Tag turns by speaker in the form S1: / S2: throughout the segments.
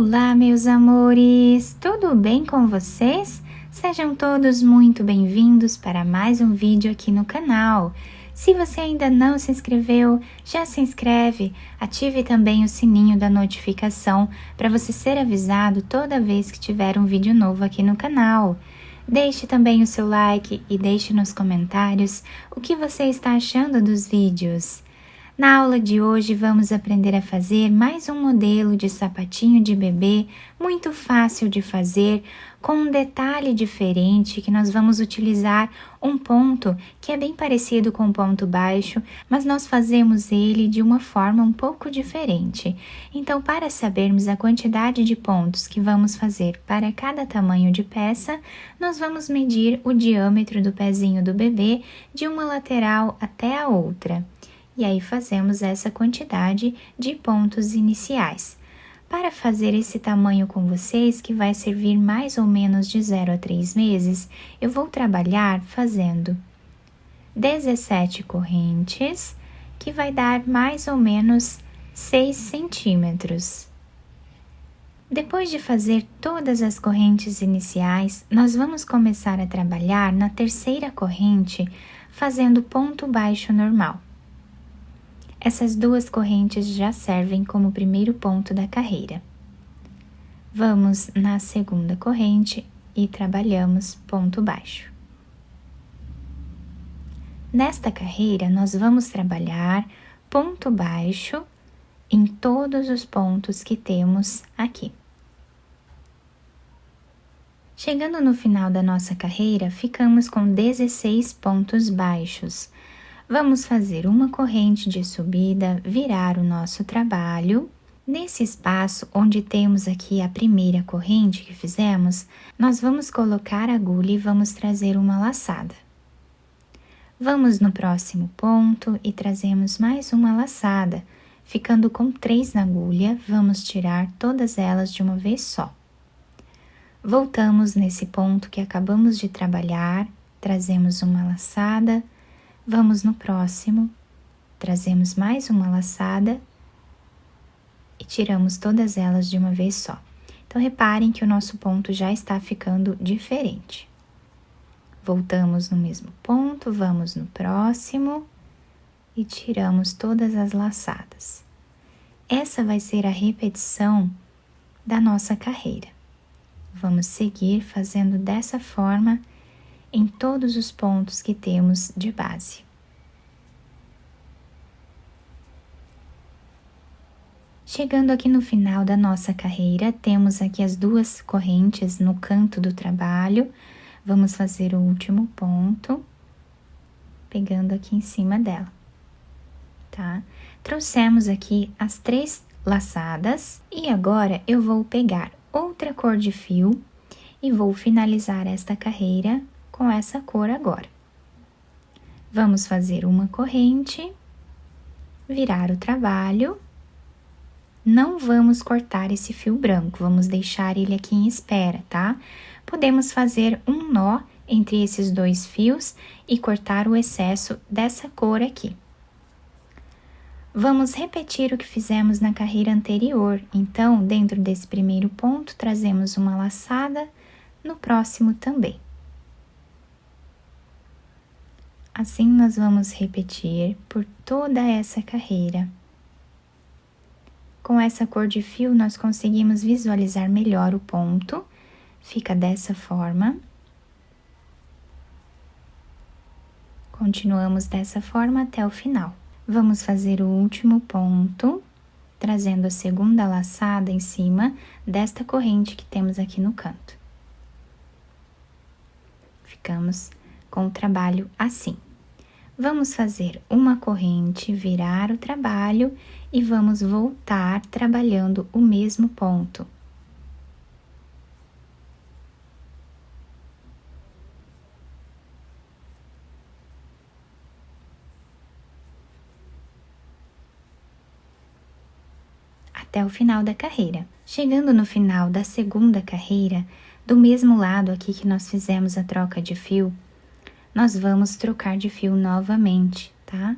S1: Olá, meus amores! Tudo bem com vocês? Sejam todos muito bem-vindos para mais um vídeo aqui no canal. Se você ainda não se inscreveu, já se inscreve, ative também o sininho da notificação para você ser avisado toda vez que tiver um vídeo novo aqui no canal. Deixe também o seu like e deixe nos comentários o que você está achando dos vídeos. Na aula de hoje vamos aprender a fazer mais um modelo de sapatinho de bebê muito fácil de fazer, com um detalhe diferente que nós vamos utilizar um ponto que é bem parecido com o ponto baixo, mas nós fazemos ele de uma forma um pouco diferente. Então, para sabermos a quantidade de pontos que vamos fazer para cada tamanho de peça, nós vamos medir o diâmetro do pezinho do bebê de uma lateral até a outra. E aí fazemos essa quantidade de pontos iniciais. Para fazer esse tamanho com vocês, que vai servir mais ou menos de 0 a 3 meses, eu vou trabalhar fazendo 17 correntes, que vai dar mais ou menos 6 centímetros. Depois de fazer todas as correntes iniciais, nós vamos começar a trabalhar na terceira corrente, fazendo ponto baixo normal. Essas duas correntes já servem como primeiro ponto da carreira. Vamos na segunda corrente e trabalhamos ponto baixo. Nesta carreira, nós vamos trabalhar ponto baixo em todos os pontos que temos aqui. Chegando no final da nossa carreira, ficamos com 16 pontos baixos. Vamos fazer uma corrente de subida, virar o nosso trabalho. Nesse espaço onde temos aqui a primeira corrente que fizemos, nós vamos colocar a agulha e vamos trazer uma laçada. Vamos no próximo ponto e trazemos mais uma laçada. Ficando com 3 na agulha, vamos tirar todas elas de uma vez só. Voltamos nesse ponto que acabamos de trabalhar, trazemos uma laçada. Vamos no próximo, trazemos mais uma laçada e tiramos todas elas de uma vez só. Então, reparem que o nosso ponto já está ficando diferente. Voltamos no mesmo ponto, vamos no próximo e tiramos todas as laçadas. Essa vai ser a repetição da nossa carreira. Vamos seguir fazendo dessa forma em todos os pontos que temos de base. Chegando aqui no final da nossa carreira, temos aqui as duas correntes no canto do trabalho. Vamos fazer o último ponto, pegando aqui em cima dela, tá? Trouxemos aqui as 3 laçadas e agora eu vou pegar outra cor de fio e vou finalizar esta carreira com essa cor agora. Vamos fazer uma corrente, virar o trabalho. Não vamos cortar esse fio branco, vamos deixar ele aqui em espera, tá? Podemos fazer um nó entre esses 2 fios e cortar o excesso dessa cor aqui. Vamos repetir o que fizemos na carreira anterior. Então, dentro desse primeiro ponto, trazemos uma laçada, no próximo também. Assim, nós vamos repetir por toda essa carreira. Com essa cor de fio, nós conseguimos visualizar melhor o ponto. Fica dessa forma. Continuamos dessa forma até o final. Vamos fazer o último ponto, trazendo a segunda laçada em cima desta corrente que temos aqui no canto. Ficamos com o trabalho assim. Vamos fazer uma corrente, virar o trabalho e vamos voltar trabalhando o mesmo ponto. Até o final da carreira. Chegando no final da segunda carreira, do mesmo lado aqui que nós fizemos a troca de fio, nós vamos trocar de fio novamente, tá?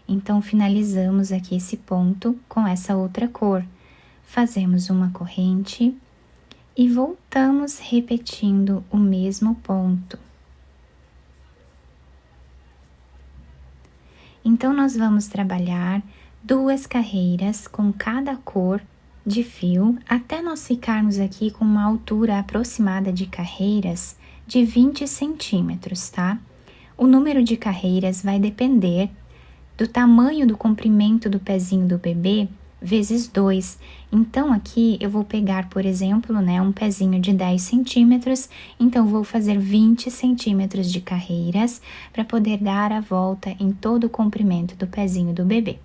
S1: Então, finalizamos aqui esse ponto com essa outra cor. fazemos uma corrente e voltamos repetindo o mesmo ponto. Então, nós vamos trabalhar 2 carreiras com cada cor de fio, até nós ficarmos aqui com uma altura aproximada de carreiras de 20 centímetros, tá? O número de carreiras vai depender do tamanho do comprimento do pezinho do bebê vezes 2. Então, aqui eu vou pegar, por exemplo, né, um pezinho de 10 centímetros, então vou fazer 20 centímetros de carreiras para poder dar a volta em todo o comprimento do pezinho do bebê.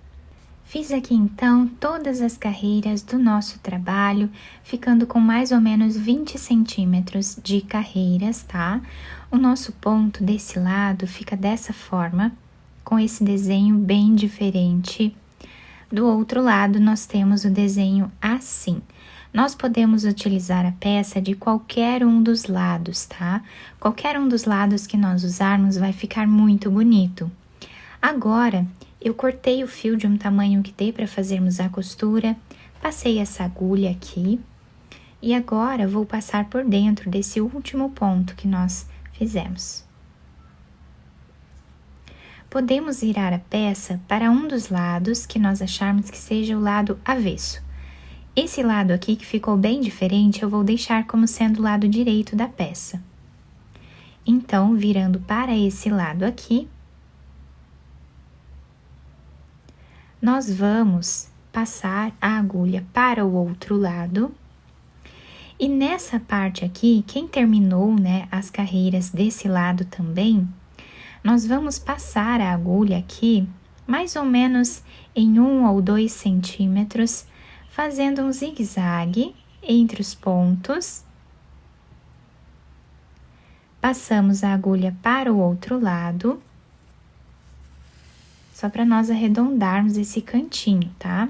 S1: Fiz aqui, então, todas as carreiras do nosso trabalho, ficando com mais ou menos 20 centímetros de carreiras, tá? O nosso ponto desse lado fica dessa forma, com esse desenho bem diferente. Do outro lado, nós temos o desenho assim. Nós podemos utilizar a peça de qualquer um dos lados, tá? Qualquer um dos lados que nós usarmos vai ficar muito bonito. Agora, eu cortei o fio de um tamanho que dê para fazermos a costura, passei essa agulha aqui e agora vou passar por dentro desse último ponto que nós fizemos. Podemos virar a peça para um dos lados que nós acharmos que seja o lado avesso. Esse lado aqui que ficou bem diferente, eu vou deixar como sendo o lado direito da peça. Então, virando para esse lado aqui, nós vamos passar a agulha para o outro lado. E nessa parte aqui, quem terminou, né, as carreiras desse lado também, nós vamos passar a agulha aqui, mais ou menos em 1 ou 2 centímetros, fazendo um zigue-zague entre os pontos. Passamos a agulha para o outro lado, só para nós arredondarmos esse cantinho, tá?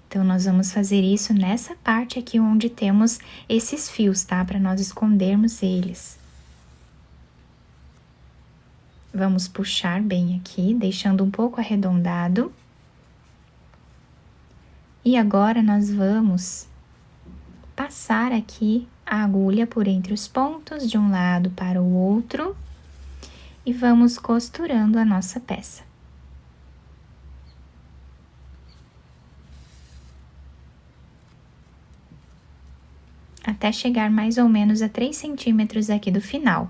S1: Então, nós vamos fazer isso nessa parte aqui onde temos esses fios, tá? Para nós escondermos eles. Vamos puxar bem aqui, deixando um pouco arredondado. E agora, nós vamos passar aqui a agulha por entre os pontos, de um lado para o outro, e vamos costurando a nossa peça. Até chegar mais ou menos a 3 centímetros aqui do final.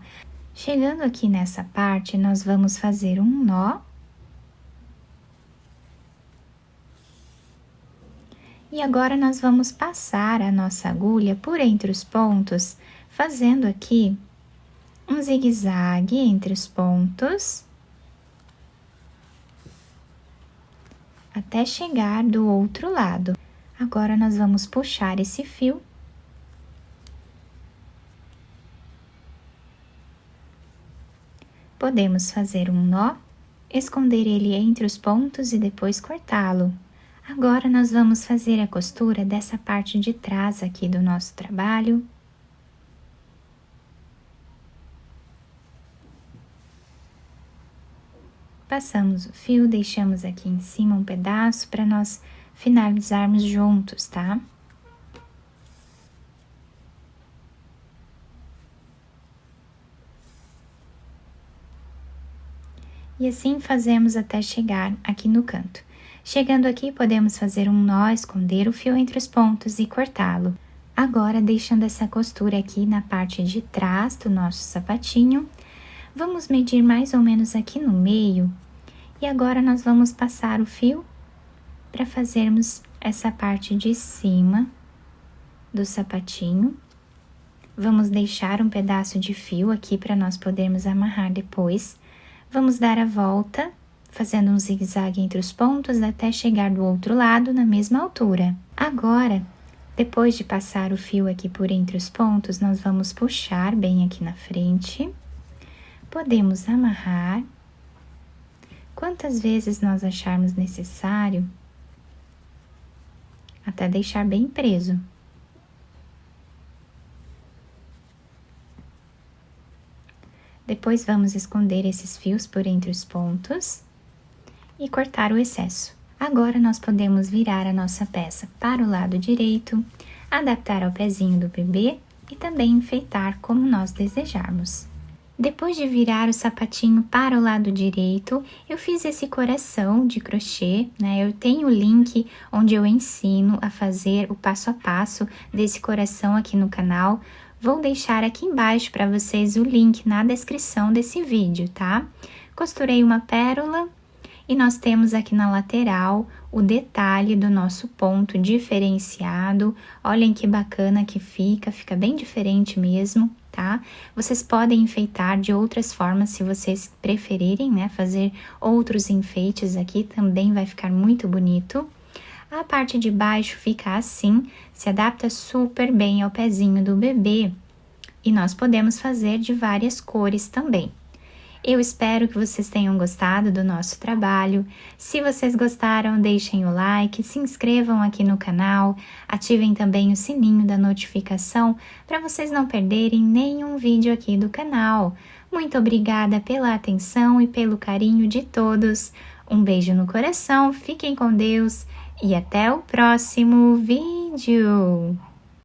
S1: Chegando aqui nessa parte, nós vamos fazer um nó. E agora, nós vamos passar a nossa agulha por entre os pontos, fazendo aqui um zigue-zague entre os pontos, até chegar do outro lado. Agora, nós vamos puxar esse fio. Podemos fazer um nó, esconder ele entre os pontos e depois cortá-lo. Agora, nós vamos fazer a costura dessa parte de trás aqui do nosso trabalho. Passamos o fio, deixamos aqui em cima um pedaço para nós finalizarmos juntos, tá? E assim fazemos até chegar aqui no canto. Chegando aqui, podemos fazer um nó, esconder o fio entre os pontos e cortá-lo. Agora, deixando essa costura aqui na parte de trás do nosso sapatinho, vamos medir mais ou menos aqui no meio. E agora, nós vamos passar o fio para fazermos essa parte de cima do sapatinho. Vamos deixar um pedaço de fio aqui para nós podermos amarrar depois. Vamos dar a volta, fazendo um zigue-zague entre os pontos até chegar do outro lado na mesma altura. Agora, depois de passar o fio aqui por entre os pontos, nós vamos puxar bem aqui na frente. Podemos amarrar quantas vezes nós acharmos necessário, até deixar bem preso. Depois vamos esconder esses fios por entre os pontos e cortar o excesso. Agora nós podemos virar a nossa peça para o lado direito, adaptar ao pezinho do bebê e também enfeitar como nós desejarmos. Depois de virar o sapatinho para o lado direito, eu fiz esse coração de crochê, né? Eu tenho o link onde eu ensino a fazer o passo a passo desse coração aqui no canal. Vou deixar aqui embaixo para vocês o link na descrição desse vídeo, tá? Costurei uma pérola e nós temos aqui na lateral o detalhe do nosso ponto diferenciado. Olhem que bacana que fica bem diferente mesmo, tá? Vocês podem enfeitar de outras formas se vocês preferirem, né? Fazer outros enfeites aqui também vai ficar muito bonito. A parte de baixo fica assim, se adapta super bem ao pezinho do bebê e nós podemos fazer de várias cores também. Eu espero que vocês tenham gostado do nosso trabalho. Se vocês gostaram, deixem o like, se inscrevam aqui no canal, ativem também o sininho da notificação para vocês não perderem nenhum vídeo aqui do canal. Muito obrigada pela atenção e pelo carinho de todos. Um beijo no coração, fiquem com Deus e até o próximo vídeo!